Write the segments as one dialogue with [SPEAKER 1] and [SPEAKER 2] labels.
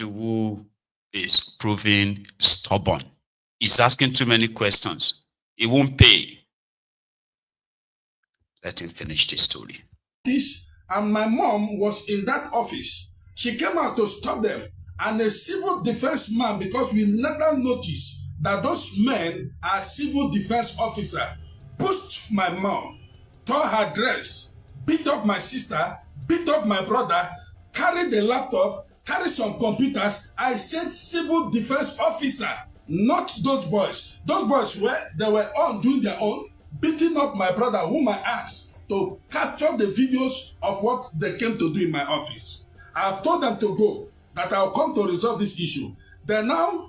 [SPEAKER 1] who is proving stubborn. He's asking too many questions. He won't pay. Let him finish the story.
[SPEAKER 2] And my mom was in that office. She came out to stop them. And a civil defense man, because we never noticed that those men are civil defense officers, pushed my mom, tore her dress, beat up my sister, beat up my brother, carried the laptop, carried some computers. I said civil defense officer, not those boys. Those boys they were on doing their own, beating up my brother, whom I asked to capture the videos of what they came to do in my office. I have told them to go, that I'll come to resolve this issue. They now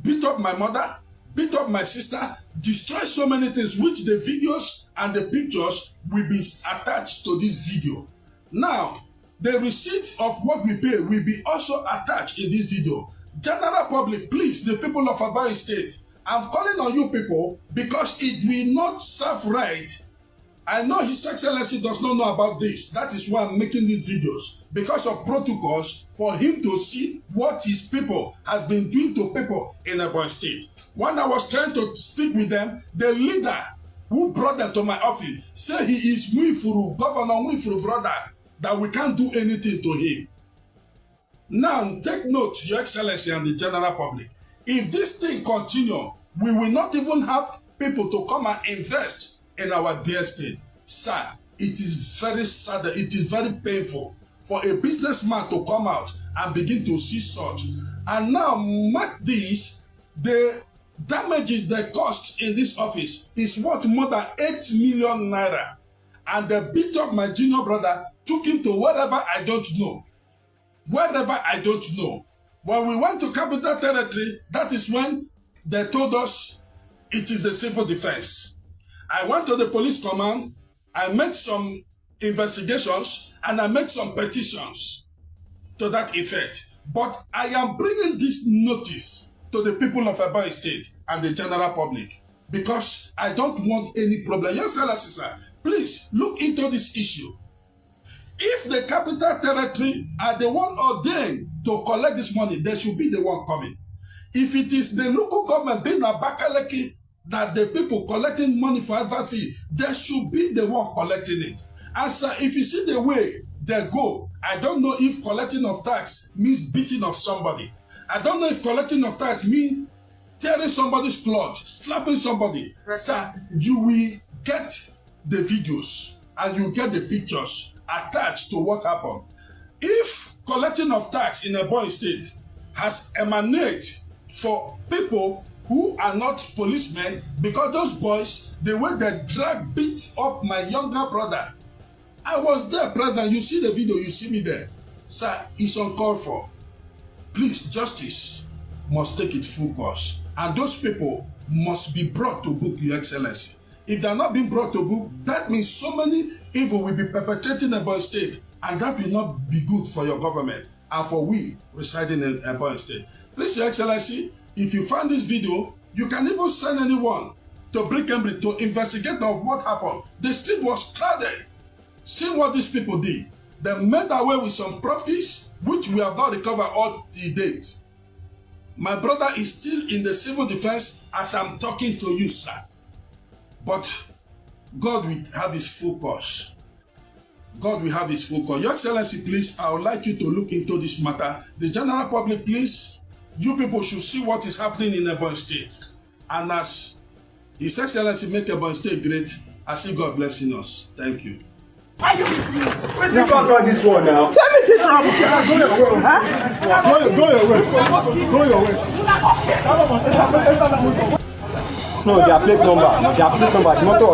[SPEAKER 2] beat up my mother, beat up my sister, destroy so many things, which the videos and the pictures will be attached to this video. Now, the receipt of what we pay will be also attached in this video. General public, please, the people of Ebonyi State, I'm calling on you people because it will not serve right. I know His Excellency does not know about this. That is why I'm making these videos. Because of protocols for him to see what his people has been doing to people in Ebonyi State. When I was trying to speak with them, the leader who brought them to my office said he is Mwifuru, Governor Mwifuru brother, that we can't do anything to him. Now, take note, Your Excellency and the general public. If this thing continues, we will not even have people to come and invest in our dear state. Sir, it is very sad, it is very painful for a businessman to come out and begin to see such. And now, mark this, the damages they cost in this office is worth more than 8 million naira. And they beat up my junior brother, took him to wherever I don't know. Wherever I don't know. When we went to Capital Territory, that is when they told us it is the civil defense. I went to the police command, I made some investigations, and I made some petitions to that effect. But I am bringing this notice to the people of Ebonyi State and the general public because I don't want any problem. Your Excellency, sir, please look into this issue. If the Capital Territory are the one ordained to collect this money, they should be the one coming. If it is the local government being Abakaliki, that the people collecting money for advert fee, they should be the one collecting it. And sir, if you see the way they go, I don't know if collecting of tax means beating of somebody. I don't know if collecting of tax means tearing somebody's cloth, slapping somebody. Sir, you will get the videos and you get the pictures attached to what happened. If collecting of tax in Ebonyi State has emanated for people who are not policemen, because those boys, the way they drag, beat up my younger brother. I was there present. You see the video, you see me there. Sir, it's uncalled for. Please, justice must take its full course. And those people must be brought to book, Your Excellency. If they're not being brought to book, that means so many evil will be perpetrated in Ebonyi State. And that will not be good for your government and for we residing in Ebonyi State. Please, Your Excellency, if you find this video, you can even send anyone to Brick-and-Brick to investigate of what happened. The street was crowded. See what these people did. They made away with some properties, which we have not recovered all the date. My brother is still in the civil defense as I'm talking to you, sir. But God will have his full course. God will have his full course. Your Excellency, please, I would like you to look into this matter. The general public, please, you people should see what is happening in Ebonyi State. And as His Excellency make Ebonyi State great, I see God blessing us. Thank you.
[SPEAKER 3] Where's the fuck on this one now?
[SPEAKER 4] Let me sit down.
[SPEAKER 3] Go your way. Huh? Go your way. Go your way. No, their plate number. Their plate number. The motor.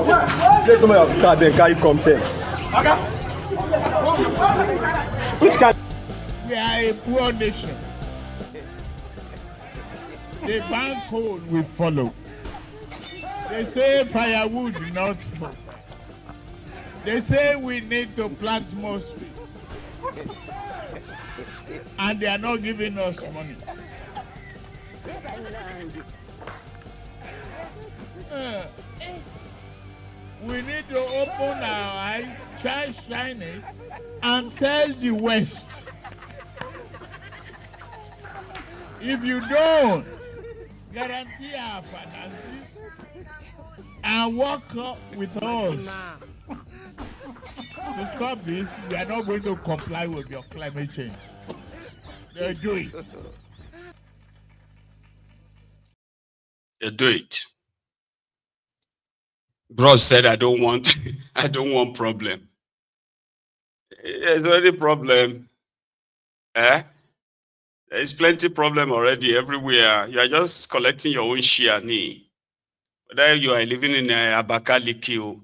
[SPEAKER 3] Plate number of the car then carry come say. Which car?
[SPEAKER 5] We are a poor nation. The bank code will follow. They say firewood, not smoke. They say we need to plant more trees. And they are not giving us money. We need to open our eyes, shine it, and tell the West If you don't guarantee our finances and work with us to stop this, we are not going to comply with your climate change. They'll do it.
[SPEAKER 1] They do it. Bro said, I don't want, I don't want problem. There's already problem. Eh? There's plenty problem already everywhere. You are just collecting your own share. Whether you are living in Abakaliki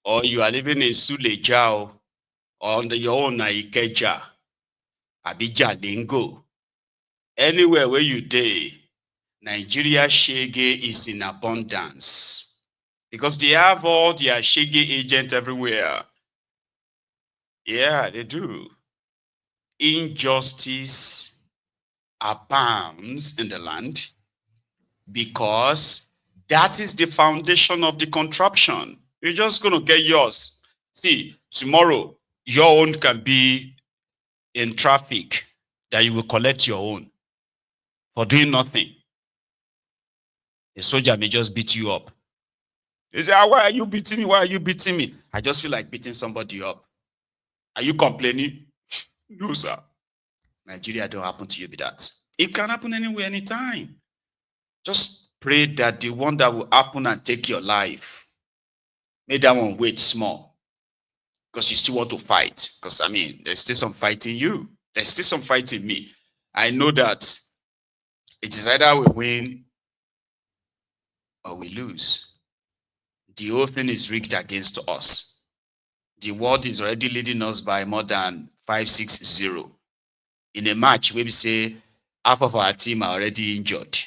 [SPEAKER 1] or you are living in Suleja or on your own Ikeja, Abija, Lingo, anywhere where you dey, Nigeria shege is in abundance because they have all their shege agents everywhere. Yeah, they do. Injustice abounds in the land because that is the foundation of the contraption. You're just going to get yours. See, tomorrow, your own can be in traffic that you will collect your own for doing nothing. A soldier may just beat you up. You say, why are you beating me? Why are you beating me? I just feel like beating somebody up. Are you complaining? No, sir. Nigeria don't happen to you with that. It can happen anywhere, anytime. Just pray that the one that will happen and take your life, may that one wait small. Because you still want to fight. Because, I mean, there's still some fight in you. There's still some fight in me. I know that it is either we win or we lose. The whole thing is rigged against us. The world is already leading us by more than 5-6-0. In a match where we say half of our team are already injured.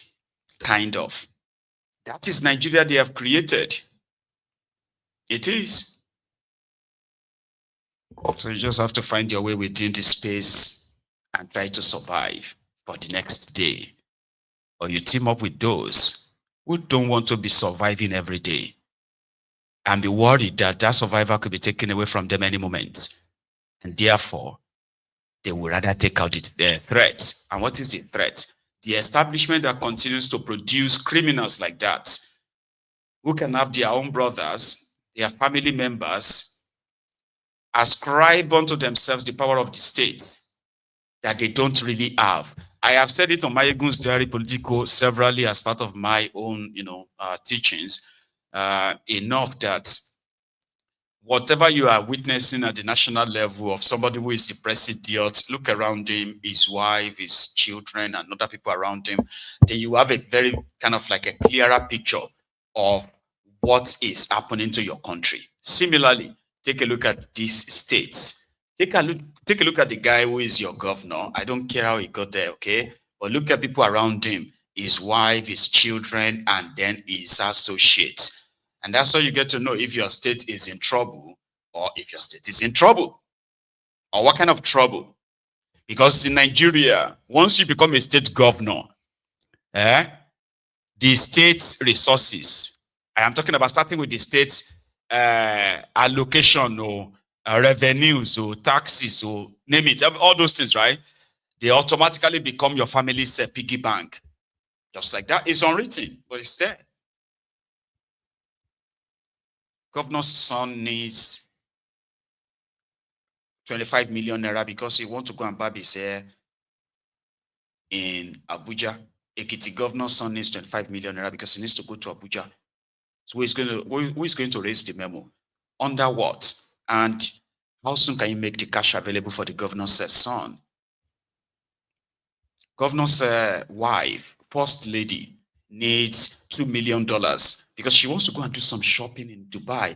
[SPEAKER 1] Kind of. That is Nigeria they have created. It is. So you just have to find your way within the space and try to survive for the next day. Or you team up with those who don't want to be surviving every day and be worried that that survivor could be taken away from them any moment. And therefore, they would rather take out the threat. And what is the threat? The establishment that continues to produce criminals like that, who can have their own brothers, their family members, ascribe unto themselves the power of the state that they don't really have. I have said it on Mayegun's Diary Politico severally as part of my own, teachings, enough that whatever you are witnessing at the national level of somebody who is depressed idiot, look around him, his wife, his children, and other people around him, then you have a very kind of like a clearer picture of what is happening to your country. Similarly, take a look at these states. Take a look at the guy who is your governor. I don't care how he got there, okay? But look at people around him, his wife, his children, and then his associates. And that's how you get to know if your state is in trouble or if your state is in trouble. Or what kind of trouble. Because in Nigeria, once you become a state governor, the state resources, I am talking about starting with the state allocation or revenues or taxes or name it, all those things, right? They automatically become your family's piggy bank. Just like that. It's unwritten, but it's there. Governor's son needs 25 million naira because he wants to go and barb his hair in Abuja. Ekiti governor's son needs 25 million naira because he needs to go to Abuja. So who is going to raise the memo? Under what? And how soon can you make the cash available for the governor's son? Governor's wife, first lady, needs $2 million because she wants to go and do some shopping in Dubai.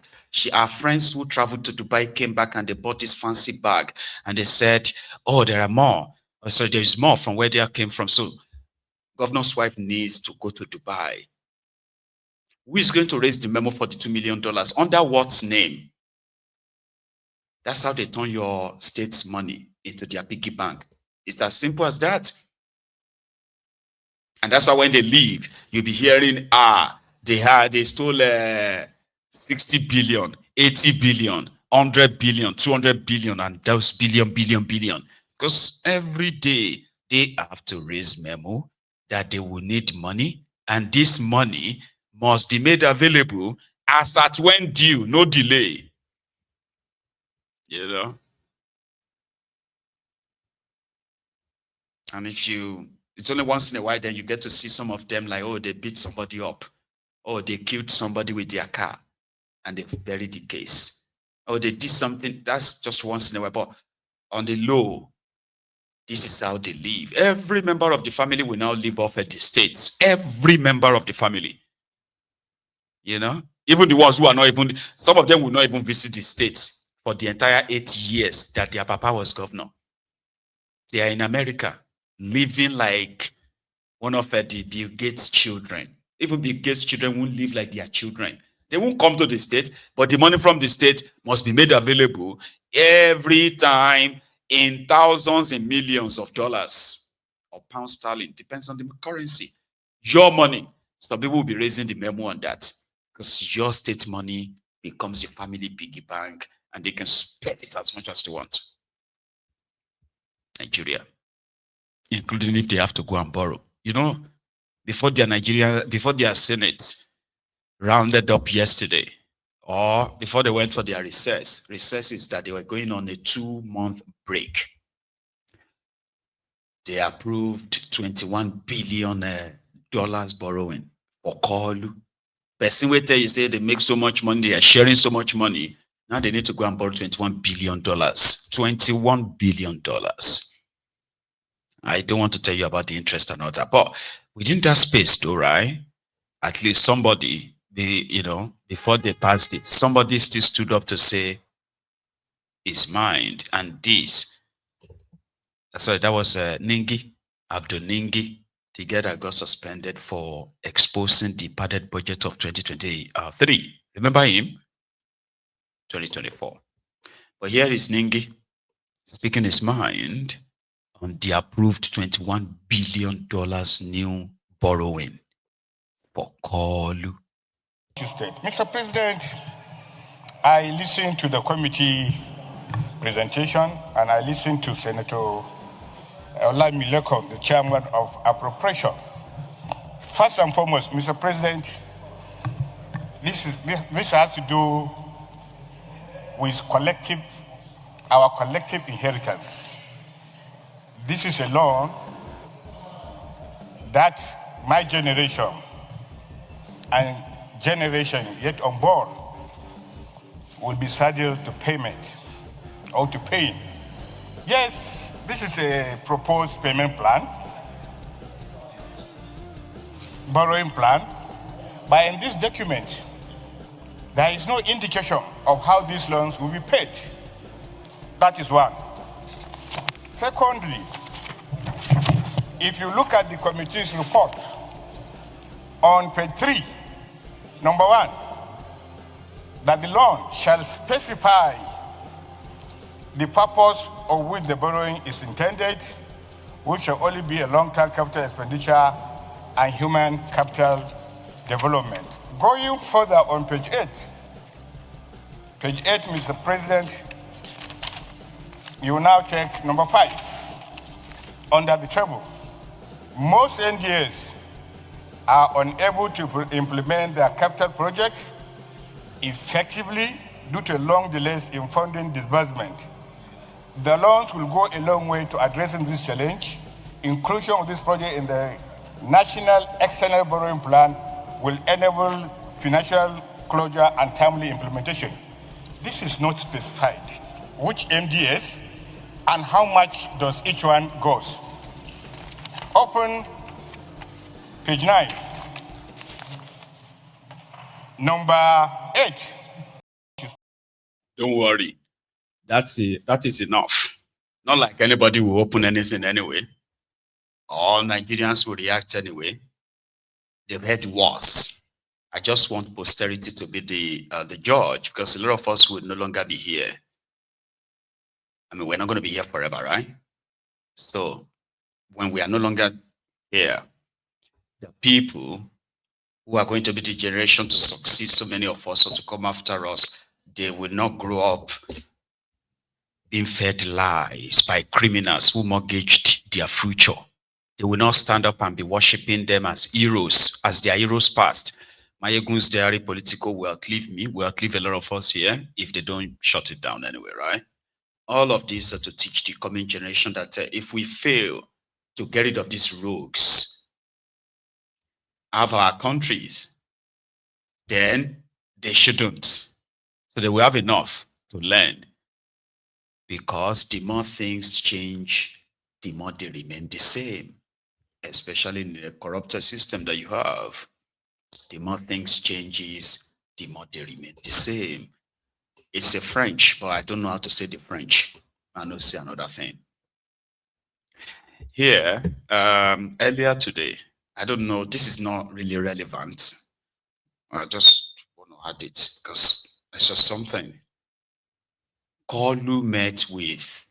[SPEAKER 1] Our friends who traveled to Dubai came back and they bought this fancy bag and they said, oh, there are more. So there's more from where they came from. So governor's wife needs to go to Dubai. Who is going to raise the memo for the $2 million? Under what name? That's how they turn your state's money into their piggy bank. It's as simple as that. And that's how when they leave, you'll be hearing, they stole 60 billion, 80 billion, 100 billion, 200 billion, and those billion. Because every day they have to raise memo that they will need money, and this money must be made available as at when due, no delay. You know? And it's only once in a while, then you get to see some of them like, oh, they beat somebody up. Oh, they killed somebody with their car and they've buried the case. Oh, they did something. That's just once in a while. But on the low, this is how they live. Every member of the family will now live off at the states. Every member of the family. You know? Even the ones who are not even, some of them will not even visit the states for the entire 8 years that their papa was governor. They are in America, living like one of the Bill Gates' children. Even Bill Gates' children won't live like their children. They won't come to the state, but the money from the state must be made available every time in thousands and millions of dollars or pound sterling. Depends on the currency. Your money. Some people will be raising the memo on that because your state money becomes your family piggy bank and they can spend it as much as they want. Nigeria, including if they have to go and borrow. You know, before their Senate rounded up yesterday, or before they went for their recess is that they were going on a 2-month break. They approved $21 billion borrowing for Kolu. Person will tell you, say they make so much money, they are sharing so much money. Now they need to go and borrow $21 billion. $21 billion. I don't want to tell you about the interest and all that, but within that space though, right? At least somebody, before they passed it, somebody still stood up to say his mind. And this, sorry, that was Ningi, Abdul Ningi, together got suspended for exposing the padded budget of 2023. Remember him? 2024. But here is Ningi speaking his mind on the approved $21 billion new borrowing for Kolu.
[SPEAKER 4] Mr. President, I listened to the committee presentation and I listened to Senator Olamilekon, the chairman of appropriation. First and foremost, Mr. President, this has to do with our collective inheritance. This is a loan that my generation and generation yet unborn will be saddled to payment or to pay. Yes, this is a proposed payment plan, borrowing plan, but in this document, there is no indication of how these loans will be paid. That is one. Secondly, if you look at the committee's report, on page 3, number 1, that the loan shall specify the purpose of which the borrowing is intended, which shall only be a long-term capital expenditure and human capital development. Going further on page 8, Mr. President, you will now take number 5 under the table. Most NDAs are unable to implement their capital projects effectively due to long delays in funding disbursement. The loans will go a long way to addressing this challenge. Inclusion of this project in the National External Borrowing Plan will enable financial closure and timely implementation. This is not specified. Which MDS and how much does each one cost? Open page 9. Number 8.
[SPEAKER 1] Don't worry. That is enough. Not like anybody will open anything anyway. All Nigerians will react anyway. They've heard worse. I just want posterity to be the judge, because a lot of us would no longer be here. I mean, we're not going to be here forever, right? So when we are no longer here, the people who are going to be the generation to succeed so many of us or to come after us, they will not grow up being fed lies by criminals who mortgaged their future They will not stand up and be worshiping them as heroes, as their heroes past. Mayegun's diary political will outlive me, will outlive a lot of us here if they don't shut it down anyway, right? All of these are to teach the coming generation that if we fail to get rid of these rogues of our countries, then they shouldn't. So they will have enough to learn, because the more things change, the more they remain the same, especially in the corrupted system that you have. The more things changes, the more they remain the same. It's a French, but I don't know how to say the French. I know say another thing. Here, earlier today, I don't know, this is not really relevant. I just want to add it because it's just something. Kolu met with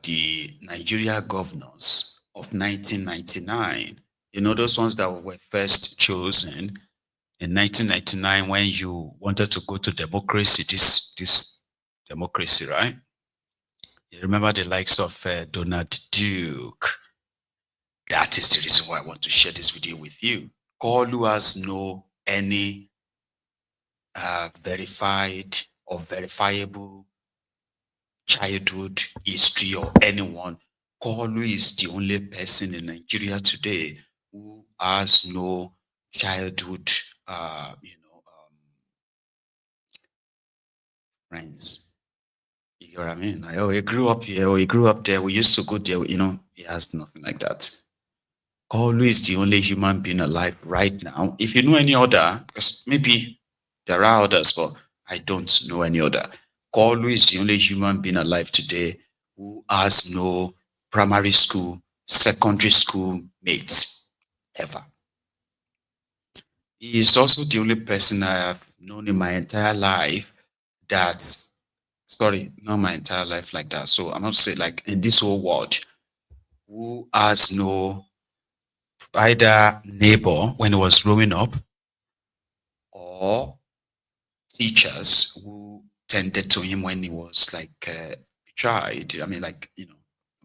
[SPEAKER 1] the Nigeria governors of 1999. You know, those ones that were first chosen in 1999 when you wanted to go to democracy, this democracy, right? You remember the likes of Donald Duke. That is the reason why I want to share this video with you. Kolu has no any verified or verifiable childhood history or anyone. Kolu is the only person in Nigeria today who has no childhood, friends. You know what I mean? Like, oh, he grew up here, or he grew up there. We used to go there. He has nothing like that. Kolu is the only human being alive right now. If you know any other, because maybe there are others, but I don't know any other. Kolu is the only human being alive today who has no primary school, secondary school mates ever. He is also the only person I have known in my entire life that, sorry, not my entire life like that. So I'm not saying like in this whole world, who has no either neighbor when he was growing up or teachers who tended to him when he was like a child. I mean, like, a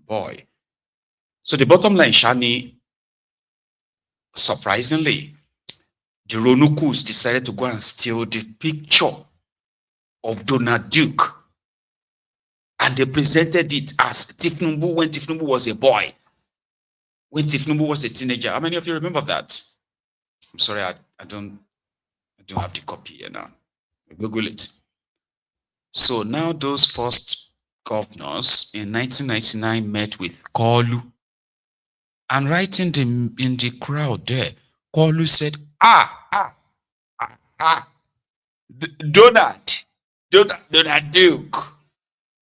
[SPEAKER 1] boy. So the bottom line, Shani, surprisingly, the Ronukus decided to go and steal the picture of Donald Duke. And they presented it as Tifnumbu when Tifnumbu was a boy, when Tifnumbu was a teenager. How many of you remember that? I'm sorry, I don't have the copy here now. Google it. So now those first governors in 1999 met with Kolu. And right in the crowd there, Kolu said, Donald Duke.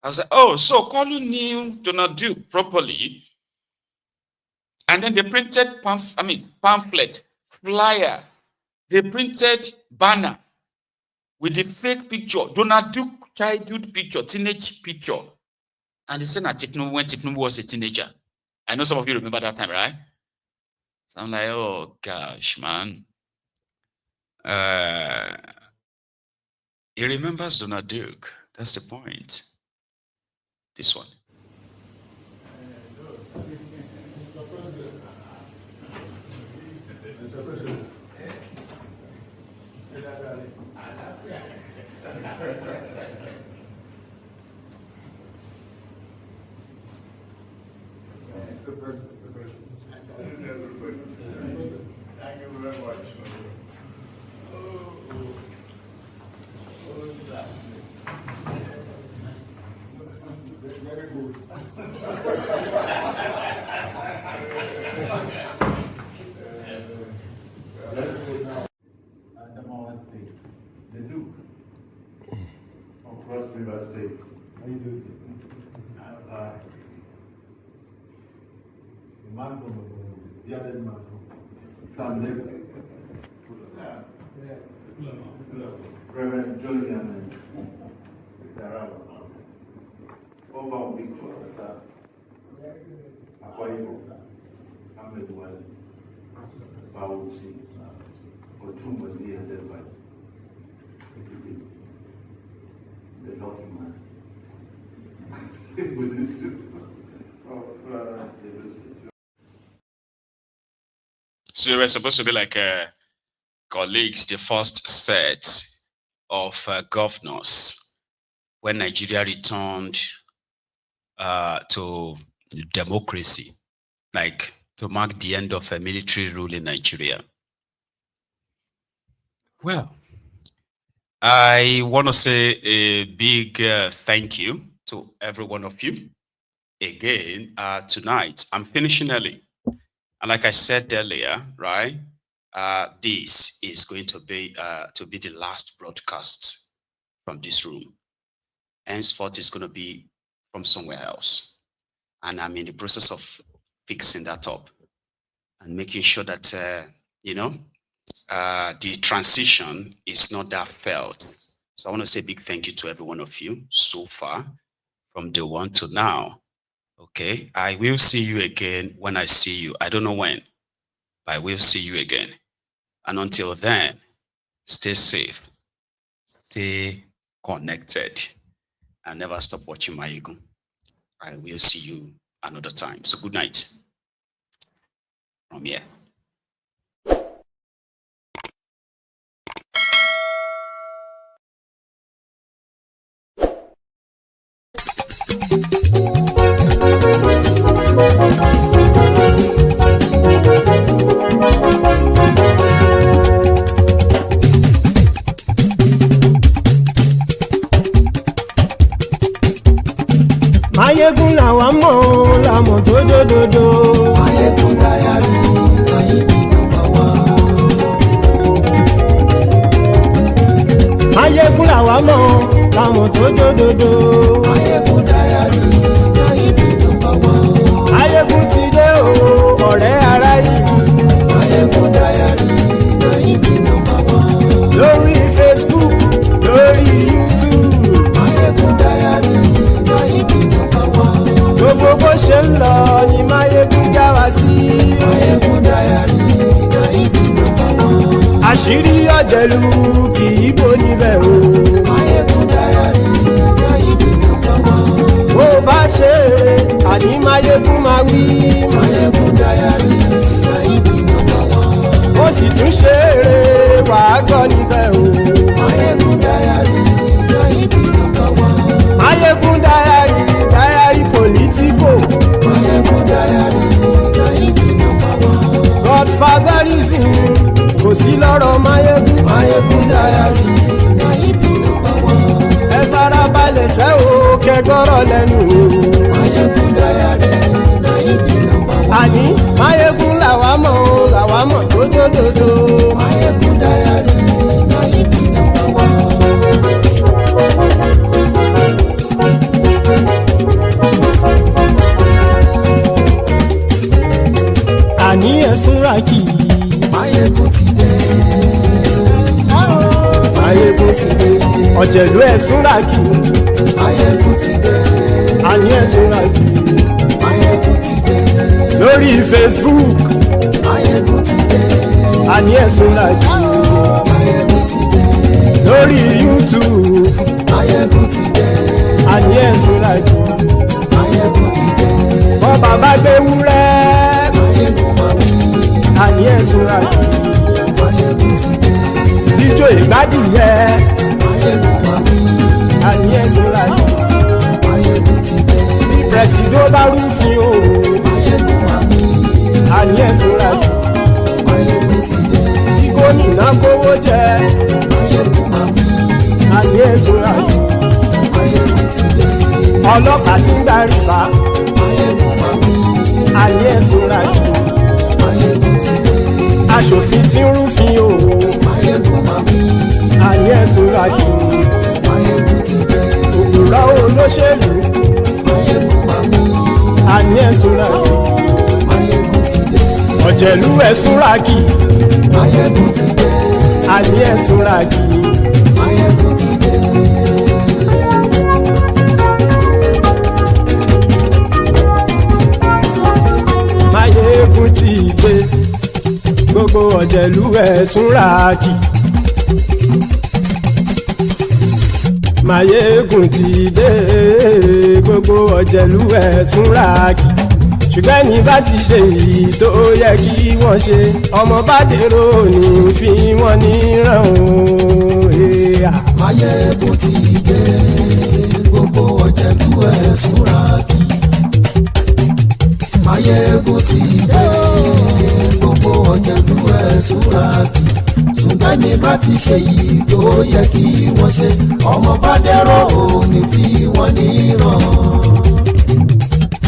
[SPEAKER 1] I was like, oh, so Kolu knew Donald Duke properly. And then they printed pamphlet, flyer. They printed banner with the fake picture, Donald Duke childhood picture, teenage picture. And they said that when Tifnumbu was a teenager. I know some of you remember that time, right? So I'm like, oh gosh, man. He remembers Donald Duke. That's the point. This one.
[SPEAKER 4] Thank you very much. Very good. Adamawa State, the Duke of Cross River State. How you doing, sir? The man from the other man from San Diego. Reverend Julian and Daraba. Over big closer. Akwayo, Ahmed Wali, Bauchi, Otumba near the right. The lucky man.
[SPEAKER 1] So we were supposed to be like colleagues, the first set of governors when Nigeria returned to democracy, like to mark the end of a military rule in Nigeria. Well, I want to say a big thank you to every one of you. Again, tonight, I'm finishing early. And like I said earlier, right, this is going to be the last broadcast from this room. Henceforth, it's going to be from somewhere else. And I'm in the process of fixing that up and making sure that, the transition is not that felt. So I want to say a big thank you to every one of you so far, from day one to now. Okay, I will see you again when I see you. I don't know when, but I will see you again. And until then, stay safe, stay connected, and never stop watching my ego. I will see you another time. So good night from here.
[SPEAKER 6] Máyégún làwa mọ̀ làmọ̀ tó dòdòdò.
[SPEAKER 7] Máyégún dáyàrí láyébí nọ́mbà wá.
[SPEAKER 6] Máyégún làwa mọ̀ làmọ̀ tó dòdòdò.
[SPEAKER 7] Máyégún dáyàrí láyébí nọ́mbà wá.
[SPEAKER 6] Máyégún ti dé o ọ̀rẹ́ ará ìlú.
[SPEAKER 7] Máyégún dáyàrí láyébí nọ́mbà wá.
[SPEAKER 6] Lórí Facebook, lórí YouTube.
[SPEAKER 7] Máyégún dáyàrí láyébí nọ́mbà wá.
[SPEAKER 6] Gbogbo bó ṣe ń lọ ni Máyégún já wa sí.
[SPEAKER 7] Máyégún dáyàrí láyébí nọ́mbà wá.
[SPEAKER 6] Àṣírí ọ̀jẹ̀lú kì í bò níbẹ̀ o.
[SPEAKER 7] Máyégún dáyàrí láyébí nọ́mbà wá.
[SPEAKER 6] Bó bá ṣe eré àní Máyégún máa wí.
[SPEAKER 7] Máyégún dáyàrí láyébí nọ́mbà wá.
[SPEAKER 6] Ó sì tún ṣe eré wàá gbọ́ níbẹ̀ o.
[SPEAKER 7] Máyégún dáyàrí láyébí nọ́mbà wá.
[SPEAKER 6] Máyégún dáyàrí pòlítíkò.
[SPEAKER 7] Máyégún dáyàrí láyébí nọ́mbà wá.
[SPEAKER 6] Godfatherism kò sí lọ́rọ̀ Máyégún.
[SPEAKER 7] Máyégún dáyàrí láyébí nọ́mbà wá.
[SPEAKER 6] Ẹ farabalẹ̀ sẹ́ o kẹgọ́rọ̀ lẹ́nu o.
[SPEAKER 7] Máyégún dáyàrí láyébí nọ́mbà wá.
[SPEAKER 6] Àní Máyégún làwa mọ̀ tó dòdòdò.
[SPEAKER 7] Máyégún dáyàrí láyébí nọ́mbà wá.
[SPEAKER 6] Àní ẹ̀sùn ràkì.
[SPEAKER 7] Máyégún ti dé. Máyégún ti dé.
[SPEAKER 6] Ọ̀jẹ̀lú ẹ̀sùn ràkì.
[SPEAKER 7] Máyégún ti dé.
[SPEAKER 6] Àní ẹ̀sùn ràkì.
[SPEAKER 7] Máyégún ti dé.
[SPEAKER 6] Lórí Facebook.
[SPEAKER 7] Máyégún ti dé.
[SPEAKER 6] Àní ẹ̀sùn ràkì.
[SPEAKER 7] Máyégún ti dé.
[SPEAKER 6] Lórí YouTube.
[SPEAKER 7] Máyégún ti dé.
[SPEAKER 6] Àní ẹ̀sùn ràkì.
[SPEAKER 7] Máyégún ti dé.
[SPEAKER 6] Bọ́ bàbá gbé wúrẹ́.
[SPEAKER 7] Máyégún máa wí.
[SPEAKER 6] Àní ẹ̀sùn ràkì.
[SPEAKER 7] Máyégún ti dé.
[SPEAKER 6] Ijó ìgbádìyẹ.
[SPEAKER 7] Máyégún máa wí.
[SPEAKER 6] Àní ẹ̀sùn ràkì.
[SPEAKER 7] Máyégún ti dé.
[SPEAKER 6] Bí pẹ̀sìdó bá rúfin o.
[SPEAKER 7] Máyégún máa wí.
[SPEAKER 6] Àní ẹ̀sùn ràkì.
[SPEAKER 7] Máyégún ti dé.
[SPEAKER 6] Bí gómìnà kówó jẹ.
[SPEAKER 7] Máyégún máa wí.
[SPEAKER 6] Àní ẹ̀sùn ràkì.
[SPEAKER 7] Máyégún ti dé.
[SPEAKER 6] Ọlọ́pàá tí ń darí bá.
[SPEAKER 7] Máyégún máa wí.
[SPEAKER 6] Àní ẹ̀sùn ràkì.
[SPEAKER 7] Máyégún ti dé.
[SPEAKER 6] Aṣòfin tí ń rúfin o.
[SPEAKER 7] Máyégún máa wí.
[SPEAKER 6] Àní ẹ̀sùn ràkì.
[SPEAKER 7] Máyégún ti dé.
[SPEAKER 6] Òpùrọ́ olóṣèlú.
[SPEAKER 7] Máyégún máa wí.
[SPEAKER 6] Àní ẹ̀sùn ràkì.
[SPEAKER 7] Máyégún ti dé.
[SPEAKER 6] Ọ̀jẹ̀lú ẹ̀sùn ràkì.
[SPEAKER 7] Máyégún ti dé.
[SPEAKER 6] Àní ẹ̀sùn ràkì.
[SPEAKER 7] Máyégún ti dé.
[SPEAKER 6] Máyégún ti dé. Gbogbo ọ̀jẹ̀lú ẹ̀sùn ràkì. Máyégún ti dé. Gbogbo ọ̀jẹ̀lú ẹ̀sùn ràkì. ṣùgbọ́n ní bá ti ṣe èyí tó yẹ kí wọ́n ṣe ọmọ bá dèrò ní fi wọ́n níran o.
[SPEAKER 7] Máyégún ti dé gbogbo ọ̀jẹ̀lú ẹ̀ súnra kí. Máyégún ti dé gbogbo ọ̀jẹ̀lú ẹ̀ súnra kí. Ṣùgbọ́n ní bá ti ṣe yìí tó yẹ kí wọ́n ṣe ọmọ bá dẹ́rọ̀ ò ní fi wọ́n níran.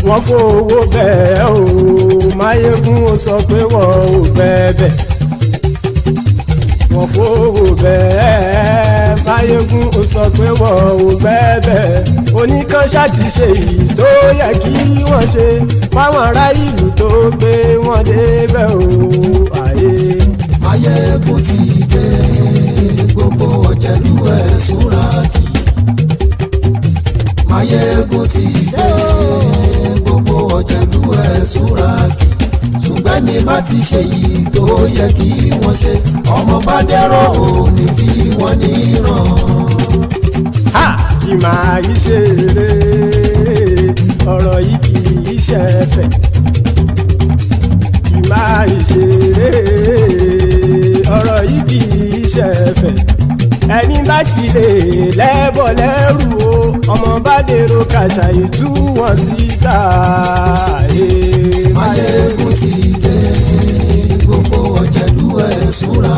[SPEAKER 6] Wọ́n fowó bẹ́ẹ̀ o Máyégún ó sọ pé wọ́n ò fẹ́ bẹ́ẹ̀. Wọ́n fowó bẹ́ẹ̀ Máyégún ó sọ pé wọ́n ò fẹ́ bẹ́ẹ̀. Oníkan ṣáàtì ṣe èyí tó yẹ kí wọ́n ṣe fáwọn ará ìlú tó gbé wọn débẹ̀ o.
[SPEAKER 7] Máyégún ti dé gbogbo ọ̀jẹ̀lú ẹ̀ súnra kí. Máyégún ti dé gbogbo ọ̀jẹ̀lú ẹ̀ súnra kí. Ṣùgbọ́n ní bá ti ṣe yìí tó yẹ kí wọ́n ṣe ọmọ bá dẹ́rọ̀ ò ní fi wọ́n níran.
[SPEAKER 6] Kì máa yí ṣe eré ọ̀rọ̀ yìí kì í ṣe ẹ̀fẹ̀. Kì máa yí ṣe eré ọ̀rọ̀ yìí kì í ṣe ẹ̀fẹ̀. Ẹni bá ti lè lẹ́bọ̀ lẹ́rù o ọmọ bá dèrò kàṣàyè tú wọn síta.
[SPEAKER 7] Máyégún ti dé gbogbo ọ̀jẹ̀lú ẹ̀ súnra.